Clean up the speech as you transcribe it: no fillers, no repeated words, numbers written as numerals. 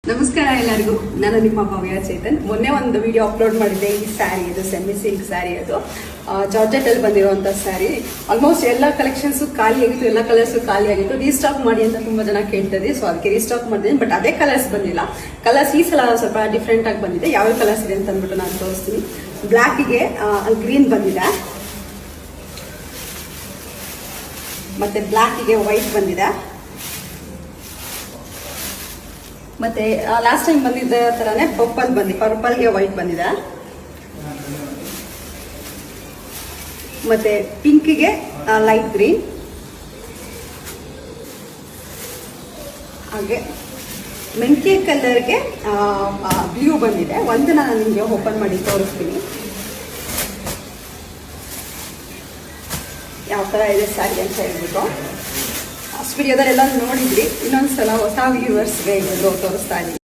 ನಮಸ್ಕಾರ ಎಲ್ಲರಿಗೂ. ನಾನು ನಿಮ್ಮ ಭವ್ಯ ಚೇತನ್. ಮೊನ್ನೆ ಒಂದು ವಿಡಿಯೋ ಅಪ್ಲೋಡ್ ಮಾಡಿದ್ದೆ. ಈ ಸ್ಯಾರಿ ಇದು ಸೆಮಿ ಸಿಲ್ಕ್ ಸ್ಯಾರಿ, ಅದು ಜಾರ್ಜೆಟ್ ಅಲ್ಲಿ ಬಂದಿರುವಂತ ಸ್ಯಾರಿ. ಆಲ್ಮೋಸ್ಟ್ ಎಲ್ಲ ಕಲೆಕ್ಷನ್ಸ್ ಖಾಲಿ ಆಗಿತ್ತು, ಎಲ್ಲ ಕಲರ್ಸ್ ಖಾಲಿ ಆಗಿತ್ತು. ರೀಸ್ಟಾಕ್ ಮಾಡಿ ಅಂತ ತುಂಬಾ ಜನ ಕೇಳ್ತದೆ, ಸೊ ಅದಕ್ಕೆ ರೀಸ್ಟಾಕ್ ಮಾಡಿದ್ದೀನಿ. ಬಟ್ ಅದೇ ಕಲರ್ಸ್ ಬಂದಿಲ್ಲ. ಕಲರ್ಸ್ ಈ ಸಲ ಸ್ವಲ್ಪ ಡಿಫ್ರೆಂಟ್ ಆಗಿ ಬಂದಿದೆ. ಯಾವ ಕಲರ್ಸ್ ಇದೆ ಅಂತ ಅಂದ್ಬಿಟ್ಟು ನಾನು ತೋರಿಸ್ತೀನಿ. ಬ್ಲಾಕ್ಗೆ ಗ್ರೀನ್ ಬಂದಿದೆ, ಮತ್ತೆ ಬ್ಲಾಕ್ಗೆ ವೈಟ್ ಬಂದಿದೆ, ಮತ್ತೆ ಲಾಸ್ಟ್ ಟೈಮ್ ಬಂದಿದ್ದ ತರಾನೇ ಪರ್ಪಲ್ಗೆ ವೈಟ್ ಬಂದಿದೆ, ಮತ್ತೆ ಪಿಂಕ್ಗೆ ಲೈಟ್ ಗ್ರೀನ್, ಹಾಗೆ ಮೆಂತ್ಯ ಕಲರ್ಗೆ ಬ್ಲೂ ಬಂದಿದೆ. ಒಂದು ನಾನು ನಿಮಗೆ ಓಪನ್ ಮಾಡಿ ತೋರಿಸ್ತೀನಿ ಯಾವ ತರ ಇದೆ ಸ್ಯಾರಿ ಅಂತ ಹೇಳ್ಬಿಟ್ಟು. ಲಾಸ್ಟ್ ವಿಡಿಯೋದಲ್ಲೆಲ್ಲ ನೋಡಿದ್ರಿ. ಇನ್ನೊಂದ್ಸಲ ಹೊಸ ವ್ಯೂವರ್ಸ್ಗೆ ಇದು ತೋರಿಸ್ತಾ ಇದ್ದೀನಿ.